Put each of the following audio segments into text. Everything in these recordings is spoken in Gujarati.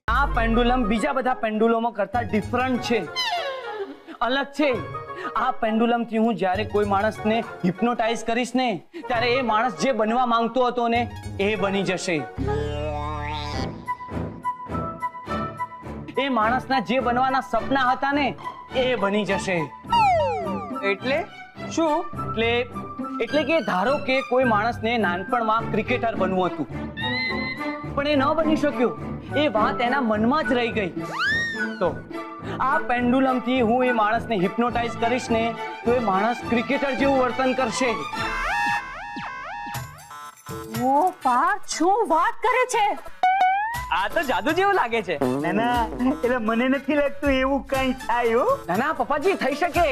આ પેન્ડુલમ બીજા બધા પેન્ડુલમો કરતા ડિફરન્ટ છે, અલગ છે. આ પેન્ડુલમ થી હું જ્યારે કોઈ માણસને હિપ્નોટાઇઝ કરીશ ને ત્યારે એ માણસ જે બનવા માંગતો હતો ને એ બની જશે. એ માણસના જે બનવાના સપના હતા ને એ બની જશે. એટલે શું? એટલે કે ધારો કે કોઈ માણસને નાનપણમાં ક્રિકેટર બનવું હતું પણ એ ન બની શક્યો. એ વાત એના મનમાં જ રહી ગઈ. તો આ પેન્ડુલમ થી હું એ માણસને હિપ્નોટાઇઝ કરીશ ને તો એ માણસ ક્રિકેટર જેવું વર્તન કરશે. ઓ પાર્થ, શું વાત કરે છે? આ તો જાદુ જેવું લાગે છે. ના એટલે મને નથી લાગતું એવું કઈ થાય હો. ના પપ્પાજી, થઈ શકે.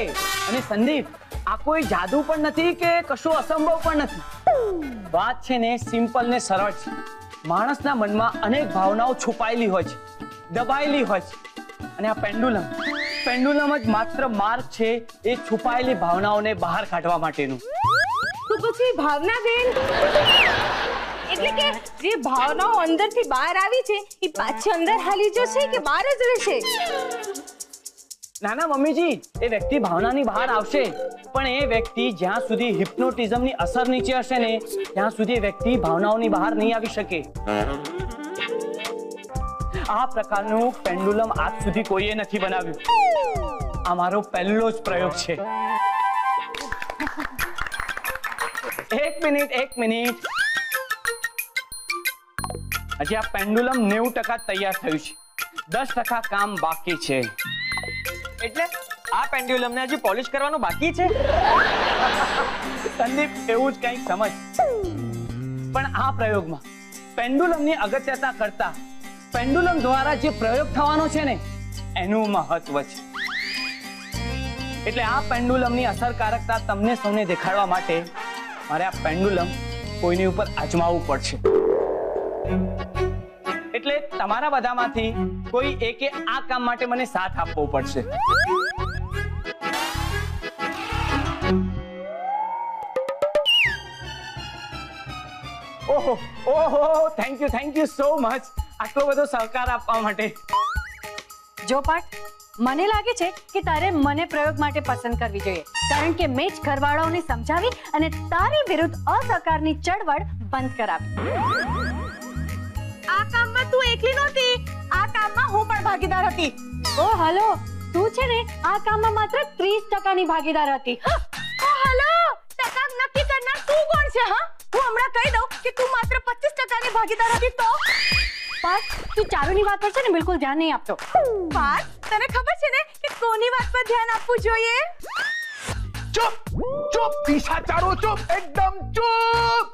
અને સંદીપ, આ કોઈ જાદુ પણ નથી કે કશું અસંભવ પણ નથી. વાત છે ને સિમ્પલ ને સરળ છે. માણસના મનમાં અનેક ભાવનાઓ છુપાયેલી હોય છે, દબાયેલી હોય છે. અને આ પેન્ડુલમ જ માત્ર માર્ગ છે એ છુપાયેલી ભાવનાઓને બહાર કાઢવા માટેનું. તો પછી ભાવના બેન, એટલે કે જે ભાવનાઓ અંદરથી બહાર આવી છે એ પાછી અંદર હાલી જશે કે બહાર જ રહેશે? ના મમ્મીજી, એ વ્યક્તિ ભાવનાની બહાર આવશે પણ એ વ્યક્તિ જ્યાં સુધી હિપ્નોટિઝમની અસર નીચે હશે ને ત્યાં સુધી એ વ્યક્તિ ભાવનાઓની બહાર નહીં આવી શકે. આ પ્રકારનું પેન્ડુલમ આજ સુધી કોઈએ નથી બનાવ્યું. આ મારો પહેલો જ પ્રયોગ છે. એક મિનિટ. હજી આ પેન્ડુલમ 90% તૈયાર થયું છે, 10% કામ બાકી છે. એટલે આ પેન્ડ્યુલમને હજી પોલિશ કરવાનું બાકી છે? સંદીપ, એવું જ કંઈક સમજ. પણ આ પ્રયોગમાં પેન્ડુલમની અગત્યતા કરતા પેન્ડુલમ દ્વારા જે પ્રયોગ થવાનો છે ને એનું મહત્વ છે. એટલે આ પેન્ડુલમની અસરકારકતા તમને સૌને દેખાડવા માટે મારે આ પેન્ડુલમ કોઈની ઉપર અજમાવવું પડશે. એટલે તમારા બધામાંથી કોઈ એકે આ કામ માટે મને સાથ આપવો પડશે. ઓહો, થેન્ક યુ સો મચ આટલો બધો સહકાર આપવા માટે. જો પાર્થ, મને લાગે છે કે તારે મને પ્રયોગ માટે પસંદ કરવી જોઈએ, કારણ કે મેં જ ઘરવાળાઓને સમજાવી અને તારી વિરુદ્ધ અસહકારની ચળવળ બંધ કરાવી. આ કામમાં તું એકલી નહોતી, આ કામમાં હું પણ ભાગીદાર હતી. ઓ હલો, તું છે ને આ કામમાં માત્ર 30% ની ભાગીદાર હતી. ઓ હલો, ટકા નક્કી કરનાર તું કોણ છે? હા, હું હમણાં કહી દઉં કે તું માત્ર 25% ની ભાગીદાર હતી. તો પાર્થ, તું ચારુની વાત પર છે ને બિલકુલ ધ્યાન નહીં આપતો. પાર્થ, તને ખબર છે ને કે કોની વાત પર ધ્યાન આપવું જોઈએ? ચૂપ દિશા, ચારો ચૂપ, એકદમ ચૂપ.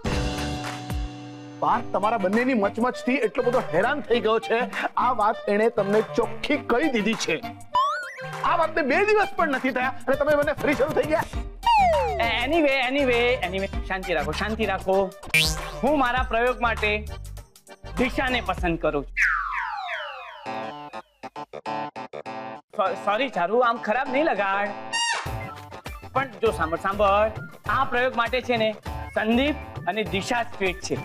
પાર્થ તમારા બંનેની મચમચથી એટલો બધો હેરાન થઈ ગયો છે. આ વાત એણે તમને ચોખ્ખી કહી દીધી છે. આ વાતને 2 દિવસ પણ નથી થયા અને તમે બંને ફ્રી શરૂ થઈ ગયા. એનીવે, શાંતિ રાખો. હું મારા પ્રયોગ માટે દિશાને પસંદ કરું છું. સોરી ચારુ, આમ ખરાબ નહીં લગાડ. પણ જો સાંભળ, આ પ્રયોગ માટે છે ને સંદીપ અને દિશા જ ફિટ છે.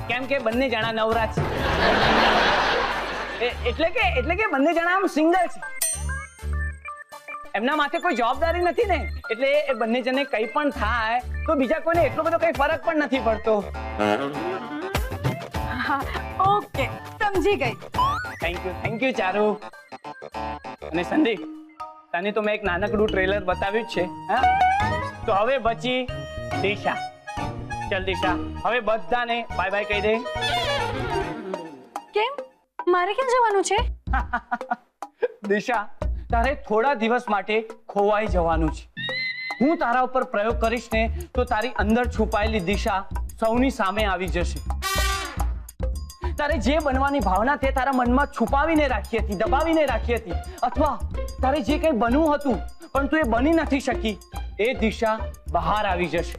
કેમ કે બંને જણા નવરા છે. એટલે કે બંને જણા આમ સિંગલ છે. એમના માથે કોઈ જવાબદારી નથી ને, એટલે એ બંને જણને કંઈ પણ થાય તો બીજા કોઈને એટલો બધો કંઈ ફરક પણ નથી પડતો. ઓકે, સમજી ગઈ. Thank you Charu. અને સંદીપ, તને તો મેં એક નાનકડું ટ્રેલર બતાવ્યું જ છે. હા, તો હવે બચી દિશા. ચલ દિશા, હવે બધાને બાય બાય કહી દે. કેમ? મારે કેમ જવાનું છે? દિશા, તારે થોડા દિવસ માટે ખોવાઈ જવાનું છે. હું તારા ઉપર પ્રયોગ કરીશ ને તો તારી અંદર છુપાયેલી દિશા સૌની સામે આવી જશે. તારે જે બનવાની ભાવના તે તારા મનમાં છુપાવીને રાખી હતી, દબાવીને રાખી હતી, અથવા તારે જે કંઈ બનવું હતું પણ તું એ બની નથી શકી, એ દિશા બહાર આવી જશે.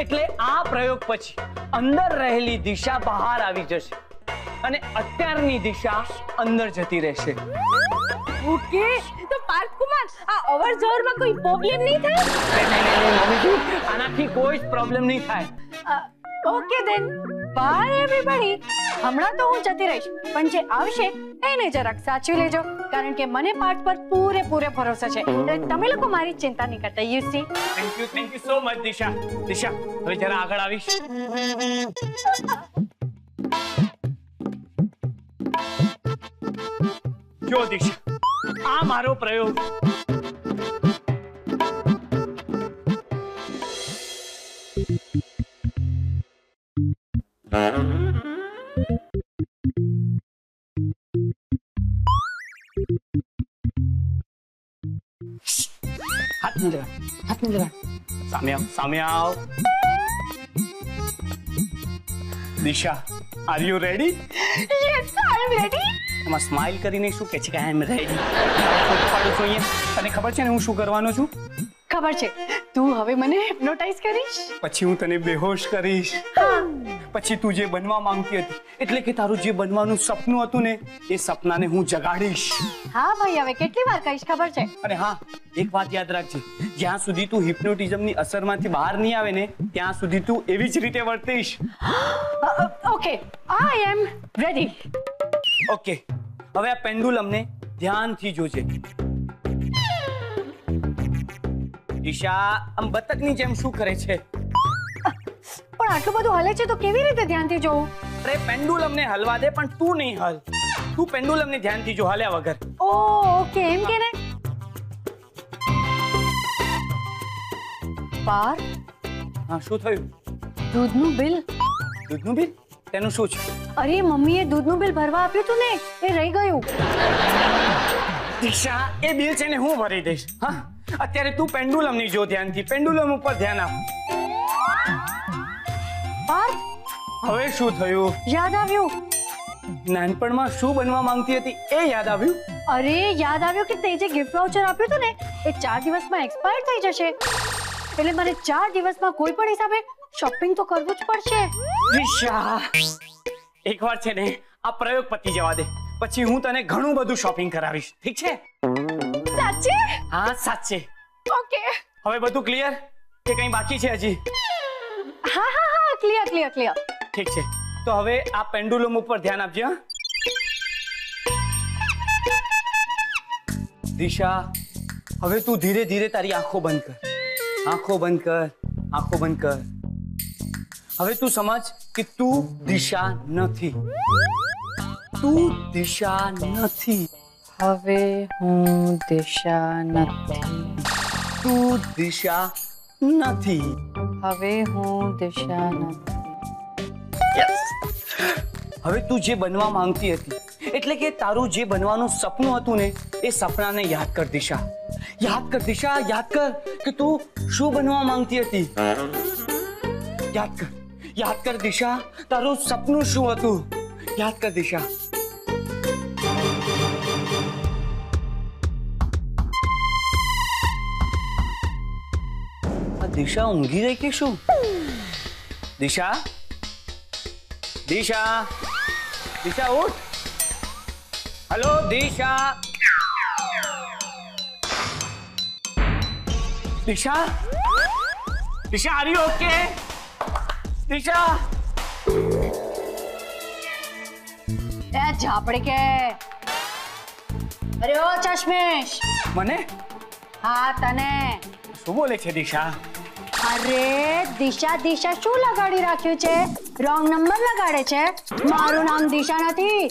એટલે આ પ્રયોગ પછી અંદર રહેલી દિશા બહાર આવી જશે અને અત્યારની દિશા અંદર જતી રહેશે. ઓકે, તો પાર્થ મત. આ અવર જવરમાં કોઈ પ્રોબ્લેમ નહીં થાય? નહીં મમ્મીજી, આનાથી કોઈ જ પ્રોબ્લેમ નહીં થાય. Okay then, bye everybody. હમણાં તો હું જતી રહીશ, પણ જે આવશે એને જરાક સાચવી લેજો, કારણ કે મને પાઠ પર પૂરેપૂરો ભરોસો છે. એટલે તમે લોકો મારી ચિંતા નહીં કરતા. You see. Thank you so much Disha. Disha, હવે જરા આગળ આવીશ. જો દિશા, આ મારો પ્રયોગ. हाथ में लगा, हाथ में लगा. सामने आओ. Disha, are you ready? Yes, I am ready. એમાં સ્માઈલ કરીને શું કે છે કે આઈ એમ રેડી? ફોટો પાડું છું અહીંયા. તને ખબર છે ને હું શું કરવાનો છું? ખબર છે, તું હવે મને હિપ્નોટાઇઝ કરીશ. પછી હું તને બેહોશ કરીશ. પછી તું જે બનવા માંગતી હતી, એટલે કે તારું જે બનવાનું સપનું હતું ને, એ સપનાને હું જગાડીશ. હા ભાઈ, હવે કેટલી વાર કહીશ ખબર છે? અને હા, એક વાત યાદ રાખજે, જ્યાં સુધી તું હિપ્નોટિઝમની અસરમાંથી બહાર નહીં આવે ને, ત્યાં સુધી તું એવી જ રીતે વર્તીશ. Okay, I am ready. Okay, હવે આ પેન્ડુલમને ધ્યાનથી જોજે. ઈશા આમ બતકની જેમ શું કરે છે? પણ આટલું બધું હલે છે તો કેવી રીતે ધ્યાનથી જોઉં? અરે પેન્ડુલમને હલવા દે, પણ તું નહીં હલ. તું પેન્ડુલમને ધ્યાનથી જો, હલ્યા વગર. ઓ ઓકે, એમ કે ને. પાર, હા, શું થયું? દૂધનું બિલ. દૂધનું બિલ? તેનું શું છે? અરે મમ્મીએ દૂધનું બિલ ભરવા આપ્યું હતું ને, એ રહી ગયું. દિશા, એ બિલ છે ને હું ભરી દઈશ. હા, અત્યારે તું પેન્ડુલમની જો ધ્યાનથી. પેન્ડુલમ ઉપર ધ્યાન આપ. પાર, હવે શું થયું? યાદ આવ્યું. નાનપણમાં શું બનવા માંગતી હતી એ યાદ આવ્યું? અરે યાદ આવ્યું કે તે જે ગિફ્ટ વાઉચર આપ્યું હતું ને, એ 4 દિવસમાં એક્સપાયર થઈ જશે. એટલે મને 4 દિવસમાં કોઈ પણ હિસાબે શોપિંગ તો કરવું જ પડશે. દિશા, એકવાર છે ને આ પ્રયોગ પતી જવા દે, પછી હું તને ઘણું બધું શોપિંગ કરાવીશ. ઠીક છે? સાચે? હા, સાચે. ઓકે. હવે બધું ક્લિયર કે કંઈ બાકી છે હજી? હા હા હા, ક્લિયર ક્લિયર ક્લિયર. ઠીક છે, તો હવે આ પેન્ડુલમ ઉપર ધ્યાન આપજે. હા દિશા, હવે તું ધીરે ધીરે તારી આંખો બંધ કર. આંખો બંધ કર, આંખો બંધ કર. હવે તું સમજ કે તું દિશા નથી. તું દિશા નથી. હવે હું દિશા નથી. તું દિશા નથી. હવે હું દિશા નથી. હવે તું જે બનવા માંગતી હતી, એટલે કે તારું જે બનવાનું સપનું હતું ને, એ સપનાને યાદ કર દિશા. યાદ કર દિશા, યાદ કર કે તું શું બનવા માંગતી હતી. યાદ કર, યાદ કર દિશા, તારું સપનું શું હતું. યાદ કર દિશા. દિશા ઊંઘી રહી કે શું? દિશા, દિશા, દિશા ઉઠ. Hello Disha. Disha, Disha, are you okay? Disha. એ ઝાપડી કે. અરે ઓ ચશ્મેશ. મને હા તને. શું બોલે છે દિશા? અરે દિશા દિશા શું લગાડી રાખ્યું છે? રોંગ નંબર લગાડે છે. મારું નામ દિશા નથી,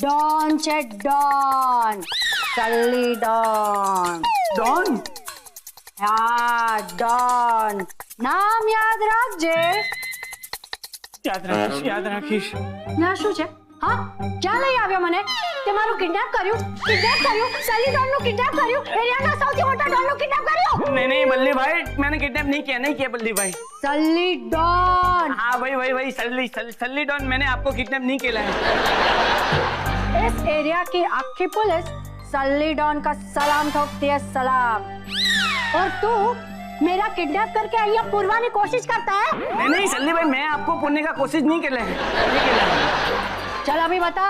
ડોન છે. ડોન, સલ્લી ડોન. ડોન? હા ડોન. નામ યાદ રાખજે. યાદ રાખીશ, યાદ રાખીશ. ના શું છે? હા, ક્યાં લઈ આવ્યો મને? તે મારું કિડનેપ કર્યું, કિડનેપ કર્યું. સલ્લી ડોન નું કિડનેપ કર્યું. એરિયાના સૌથી મોટા ડોન નું કિડનેપ કર્યું. नहीं नहीं बल्ली भाई, मैंने किडनैप नहीं किया बल्ली भाई. सल्ली डॉन. हाँ वही सल्ली डॉन, मैंने आपको किडनैप नहीं किया है. इस एरिया की आखी पुलिस सल्ली डॉन का सलाम ठोकती है, सलाम. और तू मेरा किडनैप करके अय्या पूर्वा की कोशिश करता है? नहीं सल्ली भाई, मैं आपको पुण्य का कोशिश नहीं किया है. चल अभी बता,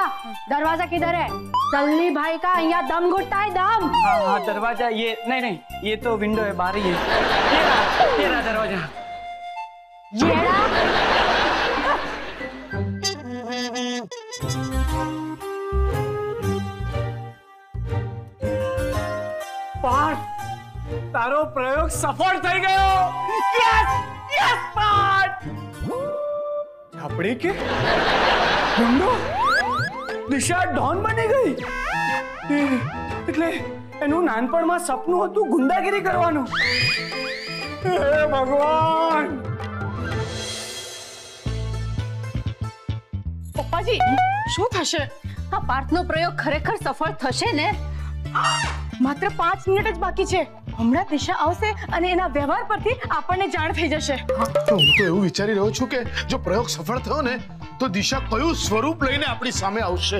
दरवाजा किधर है? सल्ली भाई का यहाँ दम घुटता है, दम। हाँ दरवाजा ये नहीं, ये तो विंडो है, बाहर ही है। ये रहा दरवाजा। ये रहा। पार्थ, તારો પ્રયોગ સફળ થઈ ગયો. Yes yes Parth. આપણે કે ગુંડો દિશા ડોન બની ગઈ. એટલે એનું નાનપણમાં સપનું હતું ગુંડાગીરી કરવાનું. હે ભગવાન. પપ્પાજી શું થશે? આ પાર્થનો પ્રયોગ ખરેખર સફળ થશે ને? માત્ર 5 મિનિટ જ બાકી છે. હમણાં દિશા આવશે અને એના વ્યવહાર પરથી આપણને જાણ થઈ જશે. તો હું તો એવું વિચારી રહ્યો છું કે જો પ્રયોગ સફળ થયો ને તો દિશા કયું સ્વરૂપ લઈને આપણી સામે આવશે.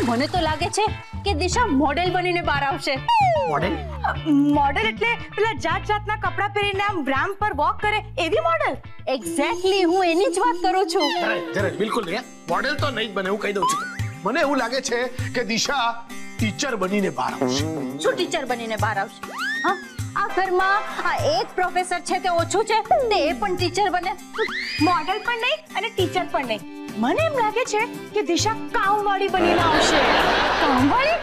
મને તો લાગે છે કે દિશા મોડેલ બનીને બહાર આવશે. મોડેલ? મોડેલ એટલે પેલા જાત જાતના કપડા પહેરીને આમ રામ પર વોક કરે એવી મોડેલ. એક્ઝેક્ટલી હું એની જ વાત કરું છું. જરા બિલકુલ નહીં, મોડેલ તો નહીં જ બને, હું કહી દઉં છું. મને એવું લાગે છે કે દિશા ટીચર બનીને બહાર આવશે. શું ટીચર બનીને બહાર આવશે? હા, આ ઘરમાં આ એક પ્રોફેસર છે તે ઓછું છે, તે પણ ટીચર બને. મોડેલ પણ નહીં અને ટીચર પણ નહીં. મને એમ લાગે છે કે દિશા કામવાળી બનીને આવશે. કામવાળી?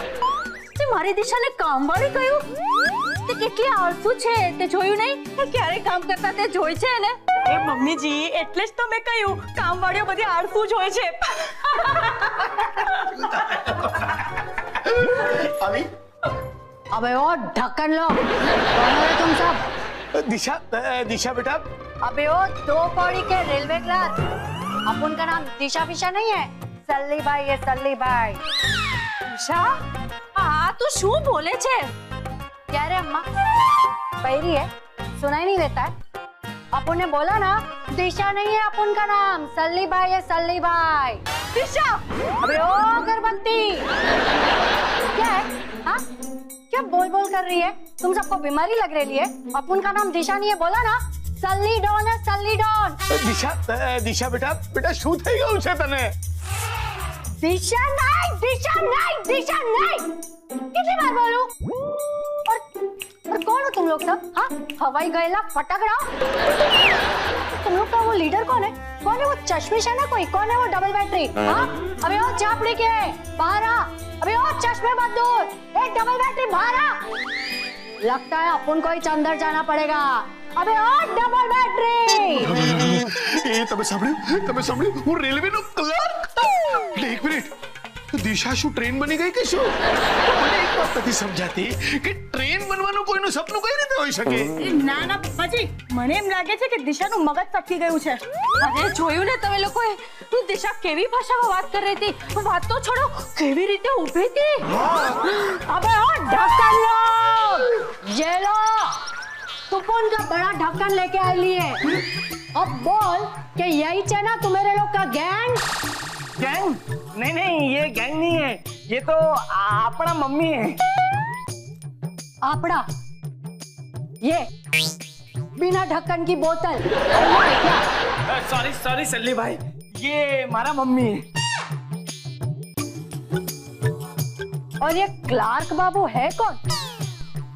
તે મારી દિશાને કામવાળી કહ્યું? તે કેટલી આળસુ છે તે જોયું નહીં? તે ક્યારે કામ કરતા તે જોઈ છે ને? એ મમ્મીજી, એટલે જ તો મેં કહ્યું કામવાળીઓ બધી આળસુ જ હોય છે. આવી अबे ओ ढक्कन लो, कौन हो तुम सब? दिशा बेटा, अबे ओ 2 कौड़ी के रेलवे क्लास. अपन का नाम दिशा फिशा नहीं है, सल्ली भाई है, सल्ली भाई. दिशा? हाँ तू शू बोले छे? क्या रे अम्मा? पैरी है, सुनाई नहीं देता है? अपन ने बोला ना दिशा नहीं है अपन का नाम, सल्ली भाई है, सल्ली भाई. दिशा? अबे ओ अगरबत्ती. क्या है? हाँ? क्या बोल बोल कर रही है? तुम सबको बीमारी लग रही है? अपन का नाम दिशा नहीं है, बोला ना सल्ली डॉन है, सल्ली डॉन. દિશા બેટા શું થઈ ગયું છે તને? दिशा नहीं, दिशा नहीं, दिशा नहीं. कितनी बार बोलूं? और कौन हो तुम लोग सब? हाँ, हवाई गएला फटकड़ा. तुम लोग का वो लीडर कौन है? कौन है वो चश्मिश है ना कोई? कौन है वो डबल बैटरी? हाँ, अबे वो चापड़ी के बाहर आ. अबे वो चश्मे मत दूर, एक डबल बैटरी बाहर आ. लगता है अपन को ही अंदर जाना पड़ेगा. अबे ओ डबल बैटरी. એ તમે સાંભળ્યું? હું રેલવેનો ક્લર્ક. એક મિનિટ, દિશા શું ટ્રેન બની ગઈ કે શું? મને એક વાત નથી સમજાતી કે ટ્રેન બનવાનું કોઈનું સપનું કઈ રીતે હોઈ શકે? ના ના પપ્પાજી, મને એમ લાગે છે કે દિશાનું મગજ સટકી ગયું છે. અરે જોયું ને તમે લોકોએ, તું દિશા કેવી ભાષામાં વાત કરી રહી હતી. વાત તો છોડો, કેવી રીતે ઊભી હતી. અબે ઓ ढक्कन लो, ये लो, तूफान का बड़ा ढक्कन लेके आई लिए. अब बोल कि यही है ना तुम्हारे लोग का गैंग? गैंग? नहीं, ये गैंग नहीं है, ये तो अपना मम्मी है. आपड़ा ये बिना ढक्कन की बोतल. सॉरी सल्ली भाई, ये हमारा मम्मी है. और ये क्लार्क बाबू है कौन?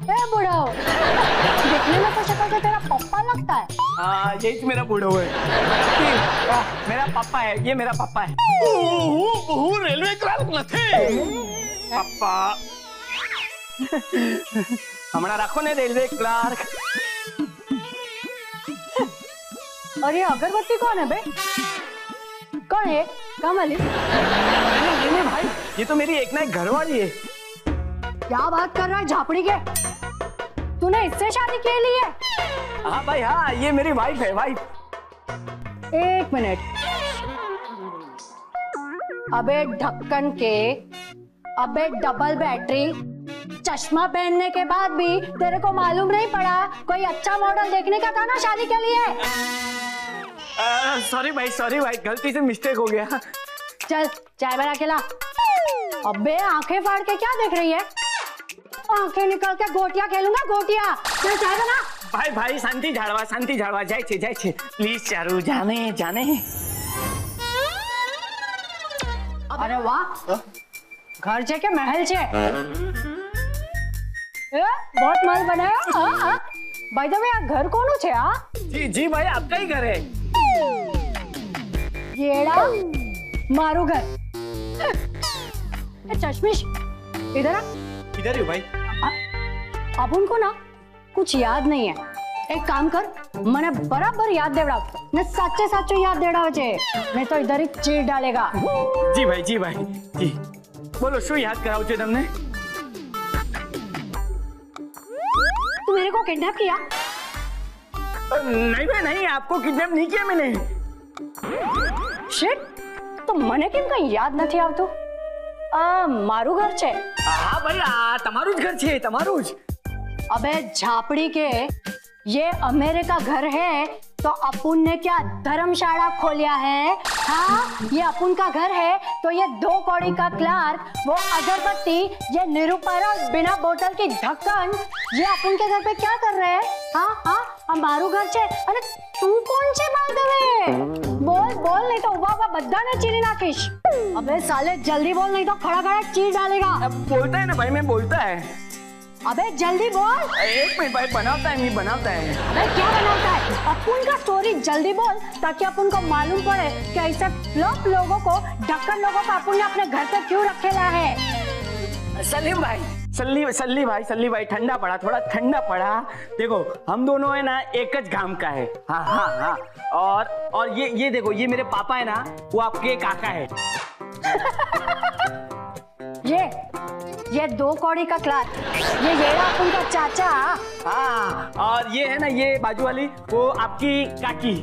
ए बुढ़ाओ, देखने में तो शक्ल से तेरा पप्पा लगता है. हाँ, यही मेरा बूढ़ो है. मेरा पापा है, ये मेरा पापा है. હું રેલવે ક્લર્ક નથી. पापा हमारा रखो ने रेलवे क्लार्क. और ये अगरबत्ती कौन है बे? कौन है? कमली? नहीं भाई, ये तो मेरी एक ना एक घरवाली है. क्या बात कर रहा है झापड़ी के? तूने इससे शादी के लिए? हाँ भाई हाँ, ये मेरी वाइफ है, वाइफ. एक मिनट. अबे ढक्कन के, अबे डबल बैटरी, चश्मा पहनने के बाद भी तेरे को मालूम नहीं पड़ा कोई अच्छा मॉडल देखने का था ना शादी के लिए? सॉरी भाई, गलती से मिस्टेक हो गया. चल चाय बना के ला. अबे आंखें फाड़ के क्या देख रही है? आंखें निकल के गोटियां खेलूंगा, गोटियां. चल चाय बना. भाई शांति जाड़वा जाए छे. प्लीज चारू जाने. अरे वाह, घर છે કે મહેલ છે? बहुत मस्त बनाया। बाय द वे, આ ઘર કોનું છે? जी जी भाई, आपका ही घर है। येड़ा मारू घर। चश्मिश इधर आ। इधर ही हूँ भाई। अब उनको ना कुछ याद नहीं है। एक काम कर, મને બરાબર યાદ દેવડાવ ને સાચે સાચું યાદ દેવડાવજે, નહીં તો इधर ही ચીર डालेगा। जी भाई जी, बोलो શું યાદ કરાવું છે તમને? तू मेरे को किडनैप किया? नहीं भाई नहीं, आपको किडनैप नहीं किया मैंने। शिट, तो મને કેમ કઈ યાદ નથી આવતું? મારું ઘર છે। હા ભાઈ, આ તમારું જ ઘર છે, તમારું જ। अबे झापड़ी के, ये अमेरिका घर है तो अपुन ने क्या धर्मशाला खोलिया है? हाँ, ये अपुन का घर है तो ये 2 कौड़ी का क्लार्क, वो अगरबत्ती, ये निरूपण और बिना बोतल की ढक्कन, ये अपुन के घर पे क्या कर रहे हैं? हाँ हाँ, हमारू घर छे। अरे तू कौन छे बाय द वे? बोल बोल, नहीं तो उबा उबा बद्दाने चीरी नाखीश। अबे साले जल्दी बोल, नहीं तो खड़ा खड़ा चीर डालेगा। अब बोलता है ना भाई, मैं बोलता है। अबे जल्दी बोल। एक मिनट भाई, बनाता है, नहीं बनाता है। अबे क्या बनाता है? अपुन का स्टोरी जल्दी बोल, ताकि अपन को मालूम पड़े कि ऐसे फ्लॉप लोगों को, ढक्कन लोगों को अपन ने अपने घर पे क्यों रखेला है। सलीम भाई, सल्ली भाई, ठंडा पड़ा, थोड़ा ठंडा पड़ा। देखो हम दोनों है ना एक ज गांव का है। हाँ हाँ हाँ, और ये देखो, ये मेरे पापा है ना, वो आपके काका है। ये 2 कौड़ी का क्लार्क, ये येड़ा अपन का चाचा। हाँ, और ये है ना, ये बाजू वाली वो आपकी काकी।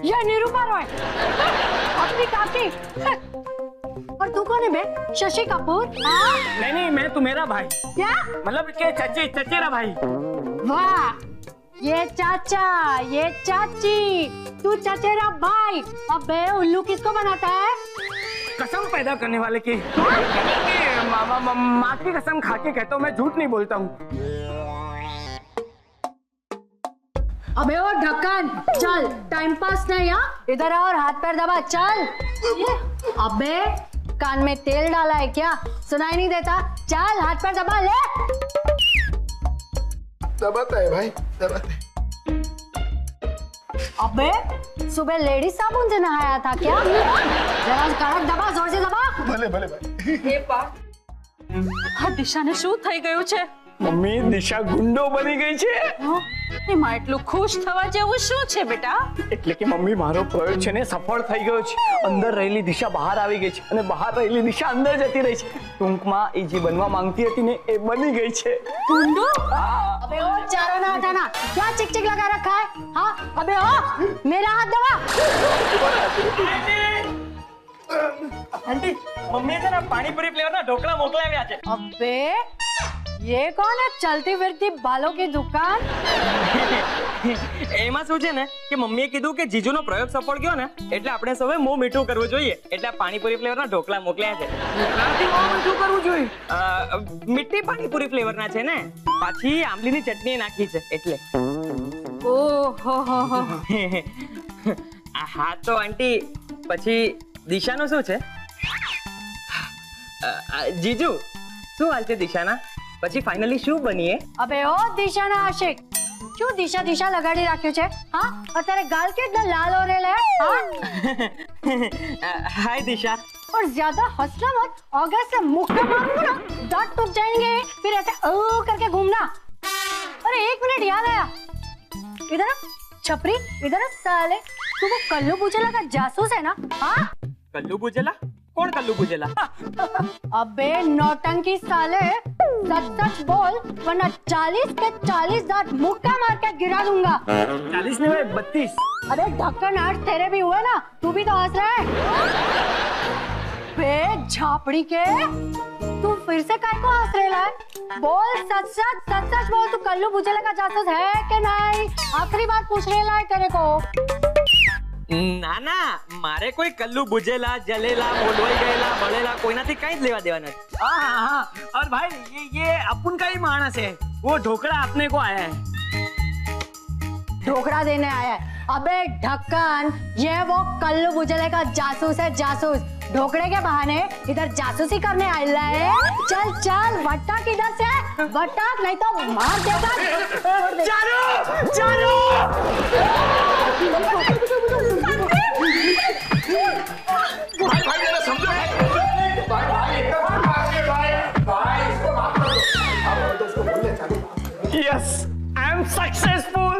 ये निरूपा रॉय, अपनी काकी। और तू कौन है बे? शशि कपूर? हाँ? नहीं, मैं तुम्हारा भाई, क्या? मतलब के चचेरा भाई। वाह, ये चाचा, ये चाची, तू चचेरा भाई। अबे उल्लू किसको बनाता है? कसम पैदा करने वाले की। माँ की कसम खा के कहता हूँ, मैं झूठ नहीं बोलता हूँ। अबे वो ढक्कन, चल, टाइम पास नहीं। यहाँ इधर आ और हाथ पैर दबा, चल। अबे कान में तेल डाला है क्या? सुनाई नहीं देता? चल हाथ पैर दबा, ले। दबाता है भाई, दबाता है। अबे सुबह लेडीज साबुन से नहाया था क्या? जरा कड़क दबा, जोर से दबा। ભલે ભલે ભાઈ। આ દિશાને શું થઈ ગયું છે? મમ્મી, દિશા ગુંડો બની ગઈ છે। એમાં એટલું ખુશ થવા જેવું શું છે બેટા? એટલે કે મમ્મી, મારો પ્રયોગ છે ને સફળ થઈ ગયો છે। અંદર રહેલી દિશા બહાર આવી ગઈ છે અને બહાર રહેલી દિશા અંદર જતી રહી છે। ટૂંકમાં એ જે બનવા માંગતી હતી ને, એ બની ગઈ છે। गुंडू? अबे ओ चारों ना हटाना, क्या चिक चिक लगा रखा है? हाँ, अबे ओ मेरा हाथ दबा। આંટી, મમ્મીએ છે ને પાણીપુરી ફ્લેવરના ઢોકળા મોકલાવ્યા છે। अबे ये कौन है चलती फिरती बालों की दुकान? એમાં શું છે ને કે મમ્મીએ કીધું કે જીજુનો પ્રયોગ સફળ ગયો ને, એટલે આપણે સૌએ મોં મીઠું કરવું જોઈએ, એટલે આ પાણીપુરી ફ્લેવરના ઢોકળા મોકલ્યા છે। શું કરવું જોઈએ? મીઠી પાણીપુરી ફ્લેવરના છે ને, પાછી આંબલીની ચટણી નાખી છે એટલે। ઓ હો હો હો। હા તો આંટી, પછી દિશાનું શું છે? જીજુ શું હાલ છે દિશાના? પછી ફાઇનલી શું બનીએ? अबे ओ दिशा ना आशिक, क्यों दिशा दिशा लगाड़ी रखे छे? हाँ, और तेरे गाल के इतना लाल हो रहे हैं? हाँ? हाय दिशा। और ज्यादा हंसना मत, अगर से मुक्का मारूंगा ना, दांत टूट जाएंगे। फिर ऐसे करके घूमना। अरे 1 मिनट याद आया, इधर आ, छपरी, इधर आ साले। तू वो कल्लू बुझेला का जासूस है ना? हाँ? कल्लू बुझेला? कौन कल्लू बुझेला? अबे नौटंकी साले, सच सच बोल, वरना 40 के 40 दांत मुक्का मार के गिरा दूंगा। 40 नहीं भाई, 32। अबे ढक्कन आज तेरे भी हुए ना, तू भी तो हंस रहा है। बे झापड़ी के, तू फिर से काय को हंस रहा है? बोल, सच सच बोल, तू कल्लू बुझेला का जासूस है कि नहीं? आखिरी बार पूछ रहा है तेरे को। ના ના, મારે કોઈ કલ્લુ બુજેલા, જલેલા, મોડવાઈ ગયેલા, બળેલા કોઈનાથી કંઈ જ લેવા દેવા નથી। हाँ, और भाई ये अपन का ही मानस है। वो ढोकड़ा अपने को आया है। ढोकड़ा देने आया है? अबे ढक्कन, ये वो कल्लू बुझेले का जासूस है, जासूस। ढोकड़े के बहाने इधर जासूसी करने आया है। चल चल वट्टा किधर से? वट्टा नहीं तो मार देगा। छोड़ दे। भाई भाई जरा समझो भाई भाई एकदम भाई इसको माफ करो। आप तो उसको बोलने चालू। Yes I am successful